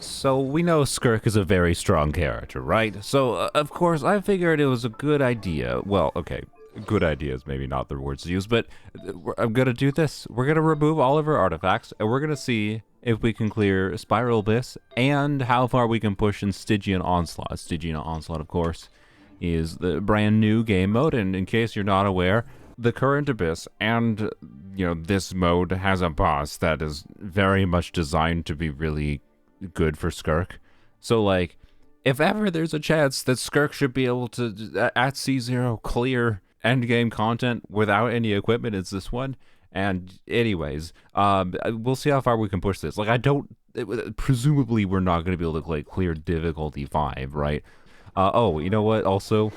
So we know Skirk is a very strong character, right? So of course I figured it was a good idea. Well, okay, good idea is maybe not the words to use, but I'm gonna do this. We're gonna remove all of our artifacts, and we're gonna see if we can clear Spiral Abyss and how far we can push in Stygian Onslaught. Stygian Onslaught, of course, is the brand new game mode, and in case you're not aware, the current Abyss and this mode has a boss that is very much designed to be really good for Skirk. So like, if ever there's a chance that Skirk should be able to at C0 clear endgame content without any equipment, it's this one. And anyways, we'll see how far we can push this. Like, presumably we're not going to be able to like clear difficulty 5, right? Oh, you know what? Also,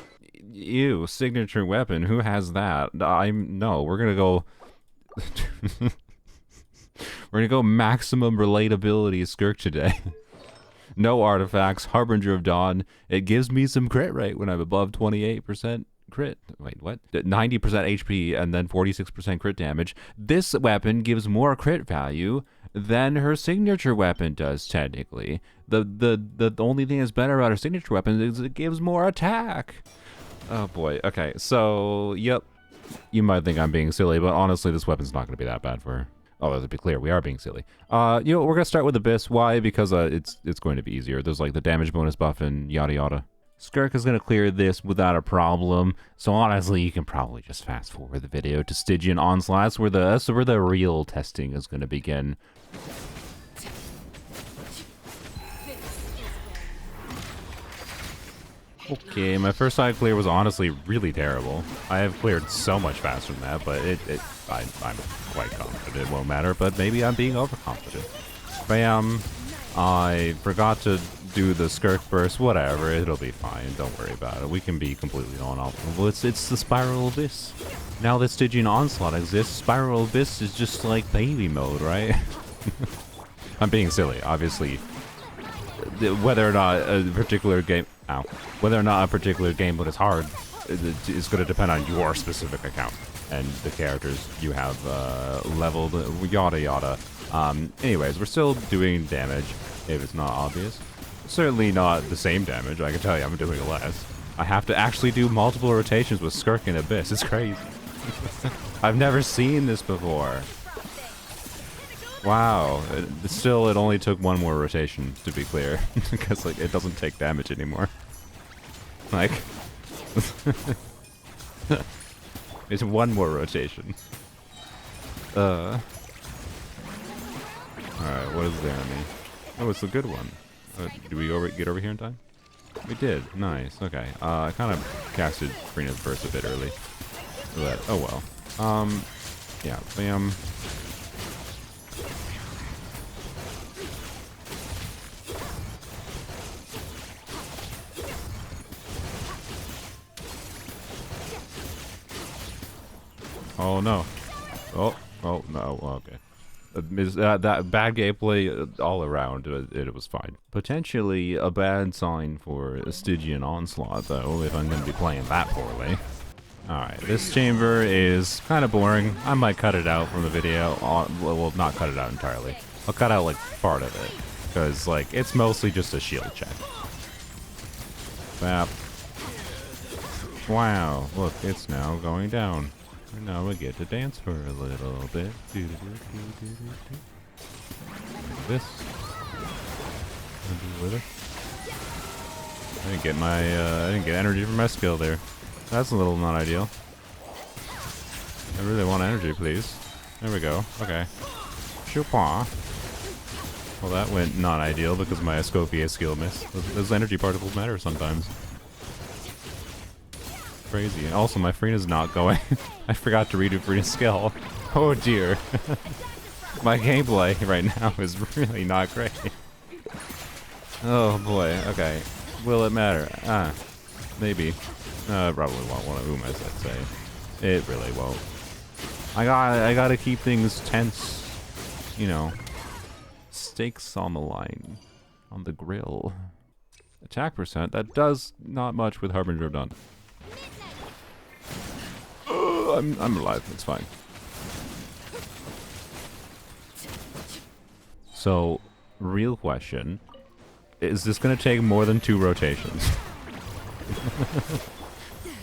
signature weapon. Who has that? We're gonna go. We're gonna go maximum relatability Skirk today. No artifacts, Harbinger of Dawn. It gives me some crit rate when I'm above 28% crit. Wait, what? 90% HP and then 46% crit damage. This weapon gives more crit value than her signature weapon does, technically. The only thing that's better about her signature weapon is it gives more attack. Oh boy, okay, so, yep. You might think I'm being silly, but honestly, this weapon's not gonna be that bad for her. Oh, let's be clear, we are being silly. We're gonna start with Abyss. Why? Because it's going to be easier. There's like the damage bonus buff and yada yada. Skirk is gonna clear this without a problem. So honestly, you can probably just fast forward the video to Stygian Onslaught, where the real testing is gonna begin. Okay, my first side clear was honestly really terrible. I have cleared so much faster than that, but I'm quite confident it won't matter, but maybe I'm being overconfident. Bam. I forgot to do the Skirk burst, whatever, it'll be fine, don't worry about it. We can be completely non-optimal. It's the Spiral Abyss. Now that Stygian Onslaught exists, Spiral Abyss is just like baby mode, right? I'm being silly, obviously. Whether or not a particular game... Ow. Whether or not a particular game mode is hard is going to depend on your specific account and the characters you have leveled, yada yada. Anyways, we're still doing damage, if it's not obvious. Certainly not the same damage, I can tell you I'm doing less. I have to actually do multiple rotations with Skirk and Abyss, it's crazy. I've never seen this before. Wow, it only took one more rotation, to be clear, because like it doesn't take damage anymore. Like, it's one more rotation. Alright, what is the enemy? Oh, it's a good one. Did we get over here in time? We did, nice, okay. I kind of casted Freena's burst a bit early. But, oh well. Yeah, bam. Oh no. Oh no, okay. That bad gameplay all around, it was fine. Potentially a bad sign for Stygian Onslaught, though, if I'm going to be playing that poorly. Alright, this chamber is kind of boring. I might cut it out from the video. Well, not cut it out entirely. I'll cut out, like, part of it. Because, like, it's mostly just a shield check. Bap. Wow, look, it's now going down. And now we get to dance for a little bit. This. With it. I didn't get energy from my skill there. That's a little not ideal. I really want energy, please. There we go. Okay. Choupin. Well, that went not ideal because my Escopia skill missed. Those energy particles matter sometimes. Crazy. Also, my Freena's not going. I forgot to redo Freena's skill. Oh dear. My gameplay right now is really not great. Oh boy. Okay. Will it matter? Maybe. Probably won't want to Umas, I'd say. It really won't. I gotta keep things tense. You know. Stakes on the line. On the grill. Attack percent. That does not much with Harbinger of Dawn. I'm alive, it's fine. So, real question. Is this gonna take more than 2 rotations?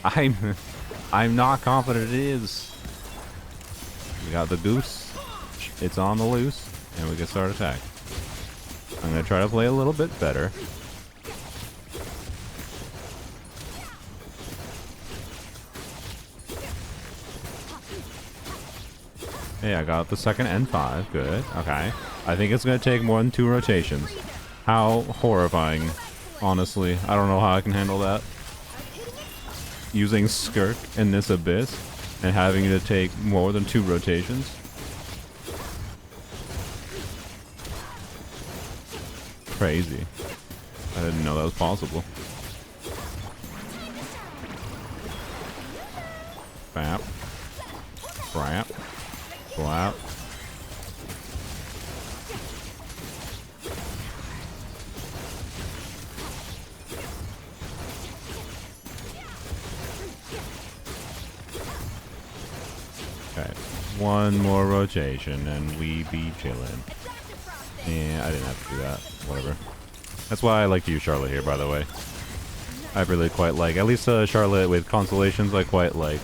I'm not confident it is. We got the goose. It's on the loose, and we can start attack. I'm gonna try to play a little bit better. Hey, I got the second N5. Good. Okay. I think it's gonna take more than 2 rotations. How horrifying. Honestly, I don't know how I can handle that. Using Skirk in this abyss and having to take more than 2 rotations. Crazy. I didn't know that was possible. Bap. Brap. Blap. Okay, 1 more rotation and we be chillin'. Yeah, I didn't have to do that. Whatever. That's why I like to use Charlotte here, by the way. I really quite like, at least Charlotte with constellations, I quite like.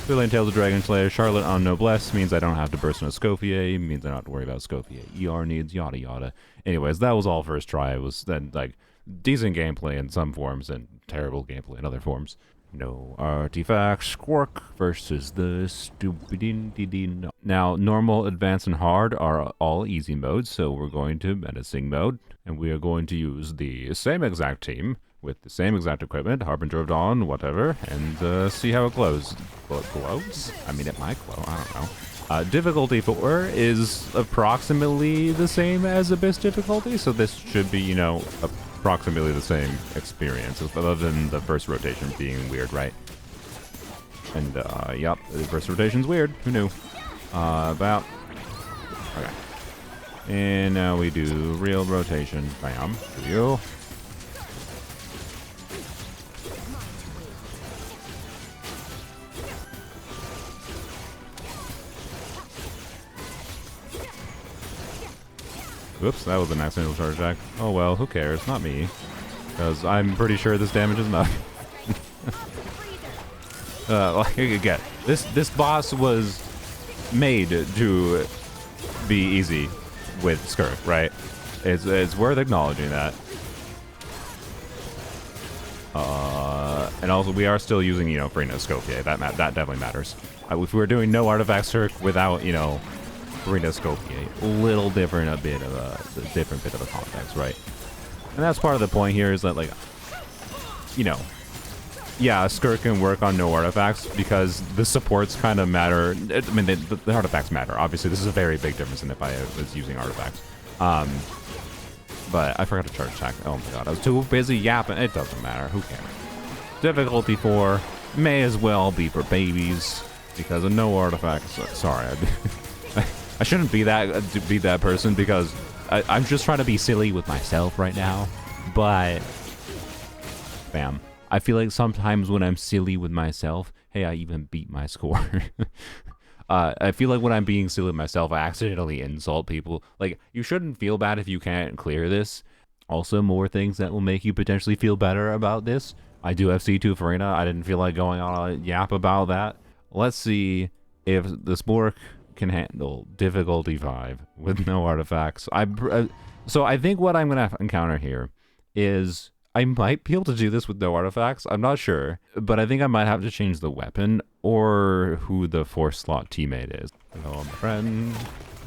Clearly Tales of Dragon Slayer, Charlotte on Noblesse means I don't have to burst on a Scofier, means I don't have to worry about Scofier. ER needs, yada yada. Anyways, that was all first try. It was then, like, decent gameplay in some forms and terrible gameplay in other forms. No artifacts. Skirk versus the stupid. Now, normal, advanced, and hard are all easy modes, so we're going to menacing mode, and we are going to use the same exact team with the same exact equipment, Harbinger of Dawn, whatever, and see how it glows. Well, it glows? I mean, it might glow. I don't know. Difficulty 4 is approximately the same as Abyss difficulty, so this should be, you know, approximately the same experience, other than the first rotation being weird, right? And, yep, the first rotation's weird. Who knew? About... Okay. And now we do real rotation. Bam. Do you? Whoops, that was an accidental charge attack. Oh well, who cares? Not me. Because I'm pretty sure this damage is enough. Like, again, this boss was made to be easy with Skirk, right? It's worth acknowledging that. And also, we are still using, you know, Farina Scope. That definitely matters. If we were doing no artifact Skirk without, you know, Farina Scope, a little different, a different bit of a context, right? And that's part of the point here is that, like, you know, yeah, Skirk can work on no artifacts because the supports kind of matter. I mean, the artifacts matter. Obviously, this is a very big difference than if I was using artifacts. But I forgot to charge attack. Oh my god, I was too busy yapping. It doesn't matter. Who cares? Difficulty 4 may as well be for babies because of no artifacts. Sorry, I shouldn't be that person because I'm just trying to be silly with myself right now. But, bam. I feel like sometimes when I'm silly with myself, hey, I even beat my score. I feel like when I'm being silly with myself, I accidentally insult people. Like, you shouldn't feel bad if you can't clear this. Also, more things that will make you potentially feel better about this. I do have C2 Farina. I didn't feel like going on a yap about that. Let's see if the Spork can handle difficulty 5 with no artifacts. So I think what I'm going to encounter here is I might be able to do this with no artifacts. I'm not sure, but I think I might have to change the weapon or who the 4-slot teammate is. Hello, my friend.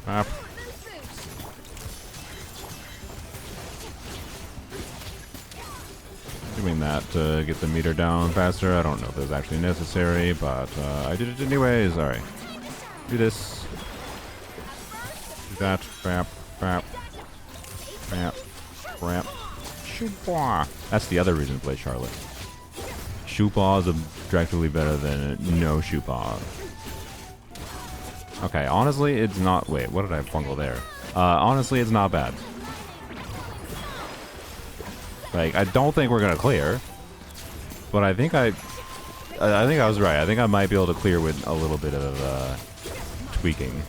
Ah. Doing that to get the meter down faster. I don't know if it's actually necessary, but I did it anyways. All right. Do this. Do that. Crap. Crap. Crap. Crap. Shoopaw. That's the other reason to play Charlotte. Shoopaw is objectively better than no Shoopaw. Okay, honestly, it's not... Wait, what did I bungle there? Honestly, it's not bad. Like, I don't think we're gonna clear, but I think I was right. I think I might be able to clear with a little bit of tweaking.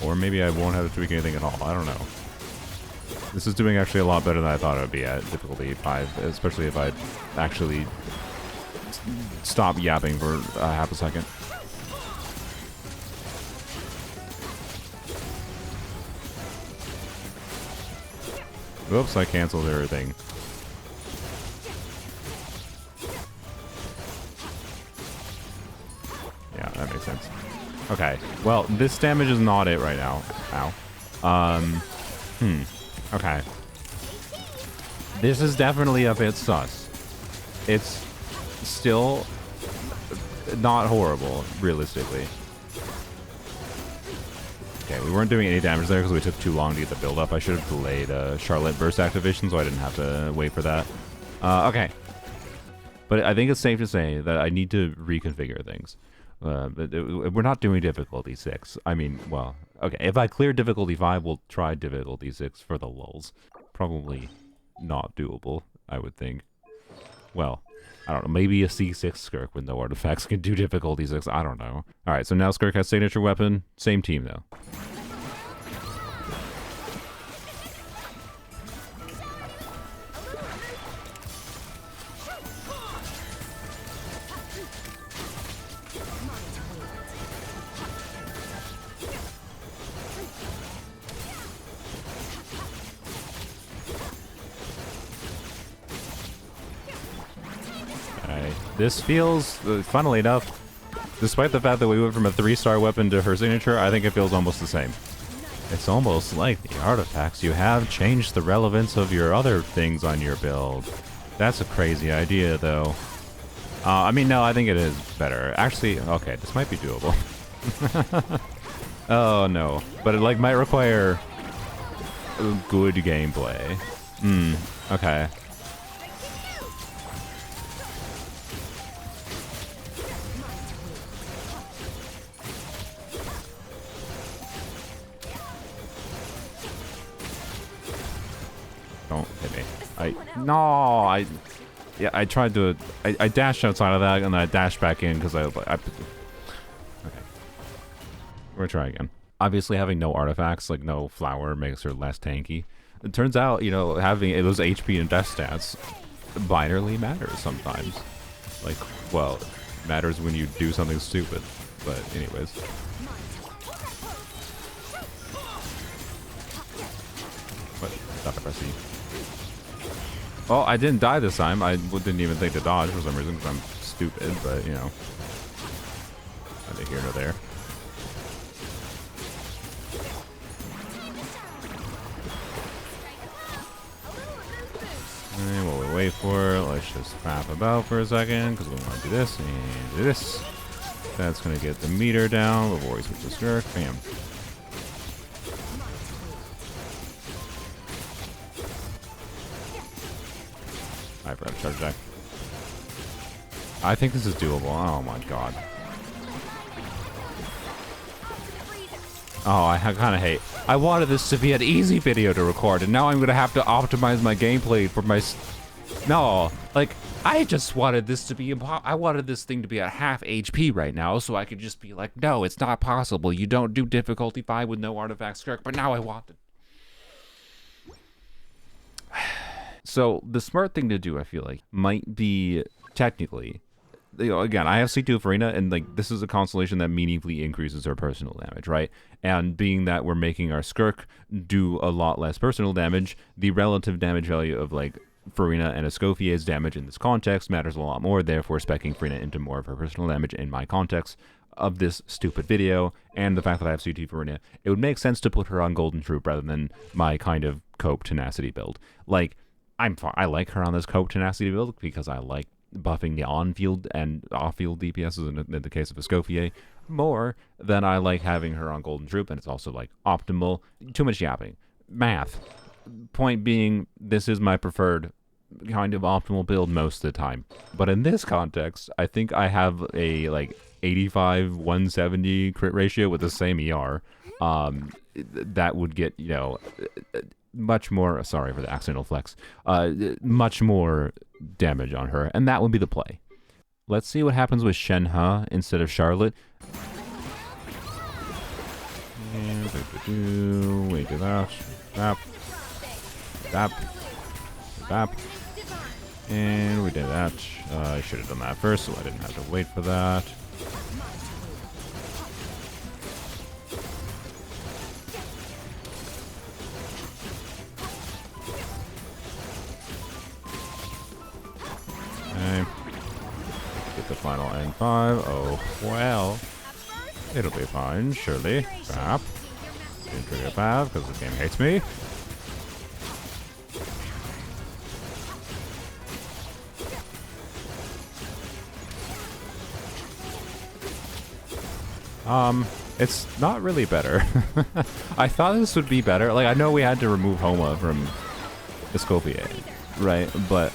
Or maybe I won't have to tweak anything at all. I don't know. This is doing actually a lot better than I thought it would be at difficulty 5, especially if I actually stop yapping for half a second. Whoops, I canceled everything. Yeah, that makes sense. Okay, well, this damage is not it right now. Ow. Okay. This is definitely a bit sus. It's still not horrible, realistically. Okay, we weren't doing any damage there because we took too long to get the build up. I should have delayed Charlotte burst activation so I didn't have to wait for that. Okay. But I think it's safe to say that I need to reconfigure things. We're not doing difficulty 6. I mean, well, okay, if I clear difficulty 5, we'll try difficulty 6 for the lulz. Probably not doable, I would think. Well, I don't know, maybe a C6 Skirk with no artifacts can do difficulty 6, I don't know. Alright, so now Skirk has signature weapon, same team though. This feels, funnily enough, despite the fact that we went from a 3-star weapon to her signature, I think it feels almost the same. It's almost like the artifacts you have changed the relevance of your other things on your build. That's a crazy idea, though. I mean, no, I think it is better. Actually, okay, this might be doable. Oh, no. But it, like, might require good gameplay. Okay. Don't hit me. I tried to, I dashed outside of that and then I dashed back in because okay. We're gonna try again. Obviously having no artifacts, like no flower, makes her less tanky. It turns out, you know, having those HP and death stats minorly matters sometimes. Like, well, it matters when you do something stupid. But anyways. What? Stop it, Rusty. Oh, I didn't die this time. I didn't even think to dodge for some reason because I'm stupid, but, you know. Neither here nor there. And while we wait for it, let's just faff about for a second because we want to do this and do this. That's going to get the meter down before we switch to Skirk. Bam. I forgot to charge back. I think this is doable. Oh my god. Oh, I kind of hate. I wanted this to be an easy video to record, and now I'm gonna have to optimize my gameplay for my. No, like I just wanted this to be. I wanted this thing to be at half HP right now, so I could just be like, no, it's not possible. You don't do difficulty 5 with no artifact Skirk, but now I want it. So the smart thing to do, I feel like, might be technically, you know, again, I have C2 Farina, and like this is a constellation that meaningfully increases her personal damage, right? And being that we're making our Skirk do a lot less personal damage, the relative damage value of like Farina and Escoffier's damage in this context matters a lot more, therefore speccing Farina into more of her personal damage in my context of this stupid video, and the fact that I have C2 Farina, it would make sense to put her on Golden Troop rather than my kind of Cope Tenacity build. Like, I like her on this Cope Tenacity build because I like buffing the on-field and off-field DPSs in the case of Escoffier more than I like having her on Golden Troop, and it's also like optimal. Too much yapping. Math. Point being, this is my preferred kind of optimal build most of the time. But in this context, I think I have a like 85-170 crit ratio with the same ER. That would get, you know, much more, sorry for the accidental flex, much more damage on her, and that would be the play. Let's see what happens with Shenhe instead of Charlotte. And We do that. Bap. Bap. Bap. And we did that. I should have done that first, so I didn't have to wait for that. Okay. Get the final N5. Oh, well. It'll be fine, surely. Bap. Didn't trigger Bap because the game hates me. It's not really better. I thought this would be better. Like, I know we had to remove Homa from Escopia, right? But,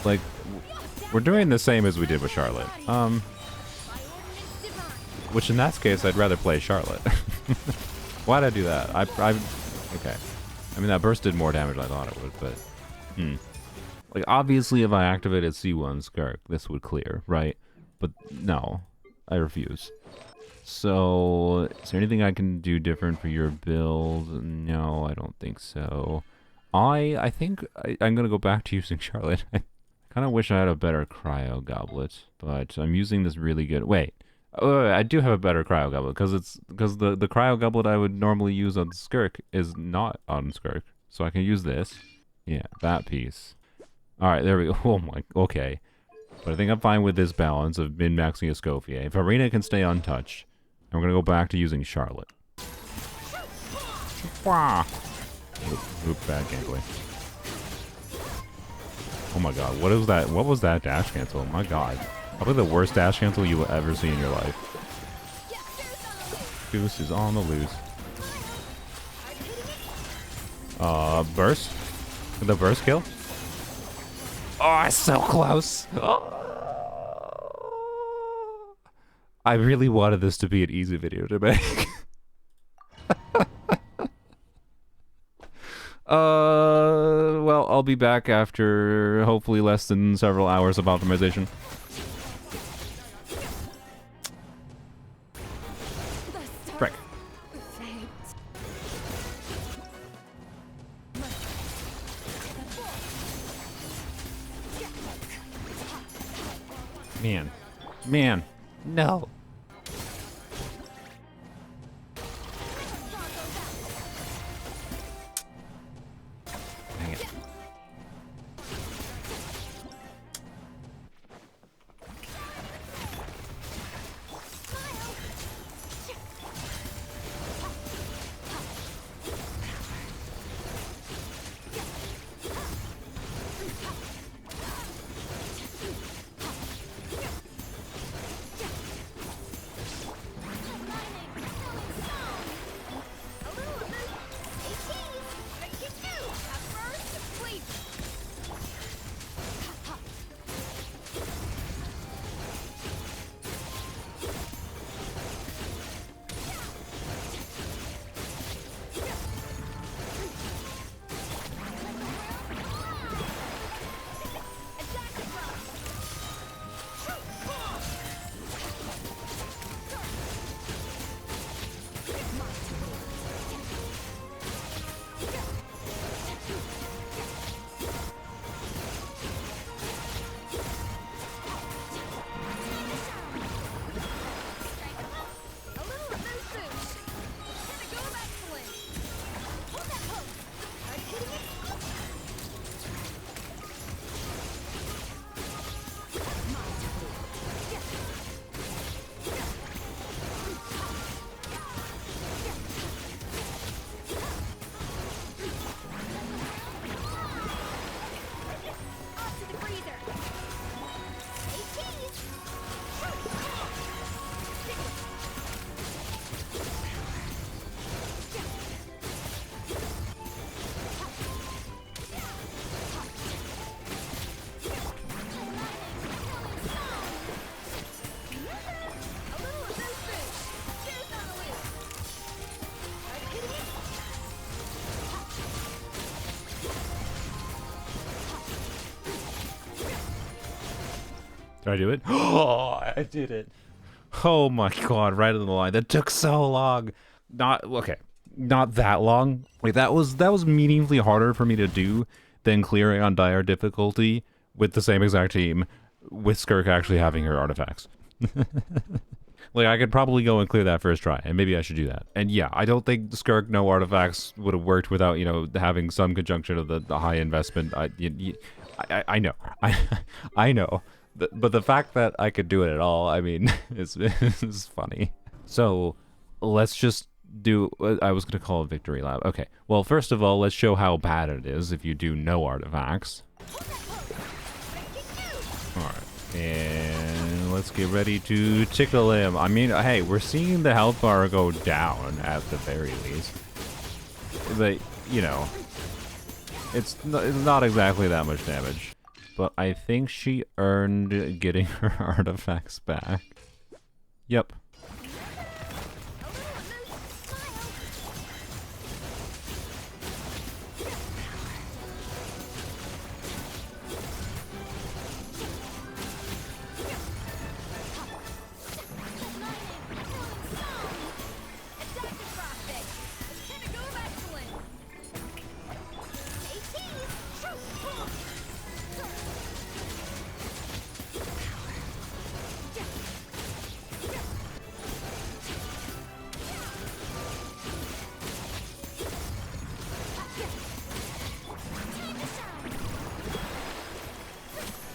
like, we're doing the same as we did with Charlotte. Which in that case, I'd rather play Charlotte. Why'd I do that? Okay. I mean, that burst did more damage than I thought it would, but... Like, obviously, if I activated C1 Skirk, this would clear, right? But no. I refuse. So, is there anything I can do different for your build? No, I don't think so. I think I'm going to go back to using Charlotte. I kind of wish I had a better Cryo Goblet, but I'm using this really good... Wait. Oh, I do have a better Cryo Goblet, because the Cryo Goblet I would normally use on Skirk is not on Skirk. So I can use this. Yeah, that piece. Alright, there we go. Oh my... Okay. But I think I'm fine with this balance of min-maxing Escoffier. If Arena can stay untouched, I'm going to go back to using Charlotte. Wah! Oop, bad gameplay. Oh my god, what is that? What was that dash cancel? My god. Probably the worst dash cancel you will ever see in your life. Goose is on the loose. Burst? The burst kill? Oh, it's so close. Oh. I really wanted this to be an easy video to make. Well, I'll be back after hopefully less than several hours of optimization. Frick. Man, no. Dang it. Did I do it? Oh, I did it. Oh my god, right on the line. That took so long. Not okay. Not that long. Like that was meaningfully harder for me to do than clearing on dire difficulty with the same exact team, with Skirk actually having her artifacts. Like, I could probably go and clear that first try, and maybe I should do that. And yeah, I don't think Skirk no artifacts would have worked without, you know, having some conjunction of the high investment. I know. I know. But the fact that I could do it at all, I mean, is funny. So, let's just do, I was going to call it Victory Lab. Okay, well, first of all, let's show how bad it is if you do no artifacts. Alright. And let's get ready to tickle him. I mean, hey, we're seeing the health bar go down at the very least. But, you know, it's not exactly that much damage. But I think she earned getting her artifacts back. Yep.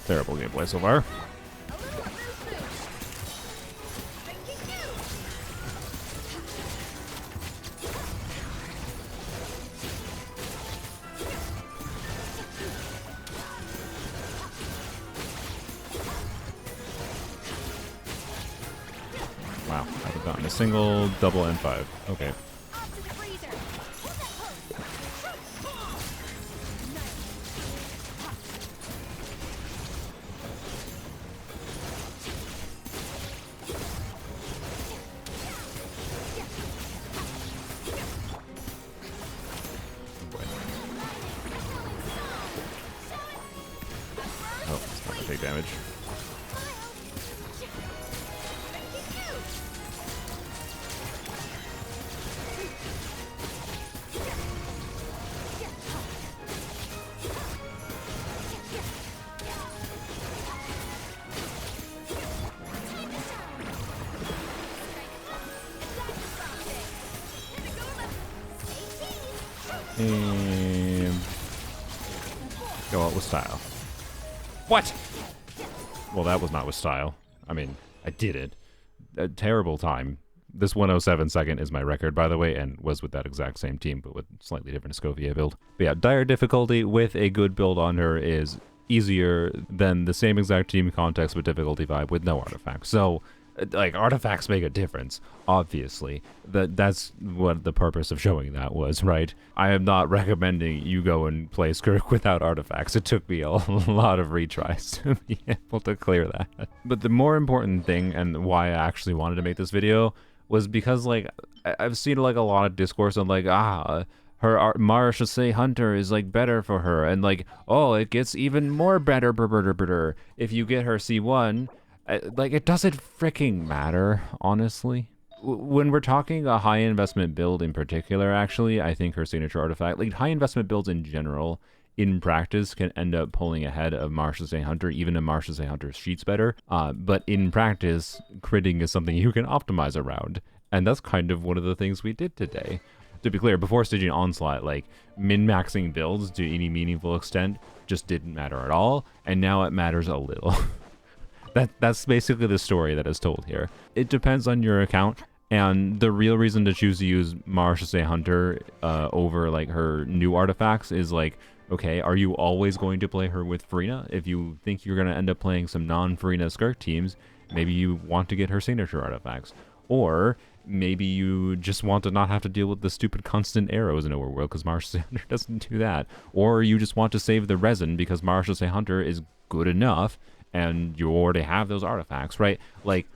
Terrible gameplay so far. Wow, I haven't gotten a single double N5. Okay. Oh, it's not gonna take damage. And go out with style. What? Well, that was not with style. I mean, I did it. A terrible time. This 107 second is my record, by the way, and was with that exact same team, but with slightly different Scovia build. But yeah, dire difficulty with a good build on her is easier than the same exact team context with difficulty 5 with no artifacts. So, like, artifacts make a difference, obviously. That's what the purpose of showing that was, right? I am not recommending you go and play Skirk without artifacts. It took me a lot of retries to be able to clear that. But the more important thing, and why I actually wanted to make this video, was because, like, I've seen, like, a lot of discourse on, like, her Marche Hunter is, like, better for her, and, like, oh, it gets even more better if you get her C1. Like, it doesn't freaking matter, honestly. When we're talking a high investment build in particular, actually, I think her signature artifact, like high investment builds in general, in practice can end up pulling ahead of Marche Hunter, even if Marche Hunter's sheet's better. But in practice, critting is something you can optimize around. And that's kind of one of the things we did today. To be clear, before Stygian Onslaught, like, min-maxing builds to any meaningful extent just didn't matter at all, and now it matters a little. That's basically the story that is told here. It depends on your account, and the real reason to choose to use Marche Hunter over, like, her new artifacts is, like, okay, are you always going to play her with Farina? If you think you're going to end up playing some non-Farina Skirk teams, maybe you want to get her signature artifacts. Or maybe you just want to not have to deal with the stupid constant arrows in Overworld because Marche Hunter doesn't do that. Or you just want to save the resin because Marche Hunter is good enough and you already have those artifacts, right? Like,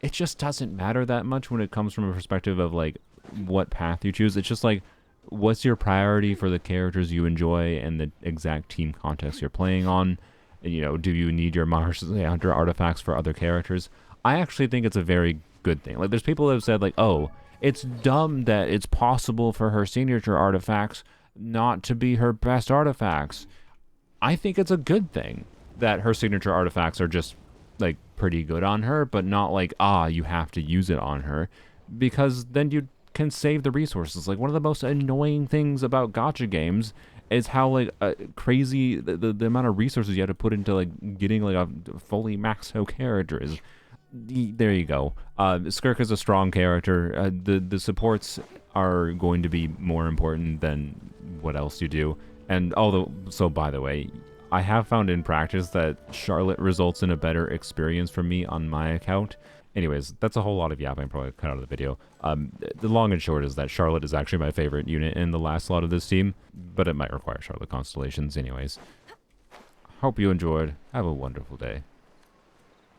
it just doesn't matter that much when it comes from a perspective of, like, what path you choose. It's just, like, what's your priority for the characters you enjoy and the exact team context you're playing on? And, you know, do you need your Marche Hunter artifacts for other characters? I actually think it's a very good thing. Like, there's people that have said, like, oh, It's dumb that it's possible for her signature artifacts not to be her best artifacts. I think it's a good thing that her signature artifacts are just like pretty good on her, but not like, you have to use it on her, because then you can save the resources. Like, one of the most annoying things about gacha games is how like crazy the amount of resources you have to put into like getting like a fully maxed out character is. There you go. Skirk is a strong character. The supports are going to be more important than what else you do. And by the way, I have found in practice that Charlotte results in a better experience for me on my account. Anyways, that's a whole lot of yapping. Probably cut out of the video. The long and short is that Charlotte is actually my favorite unit in the last slot of this team, but it might require Charlotte constellations anyways. Hope you enjoyed. Have a wonderful day.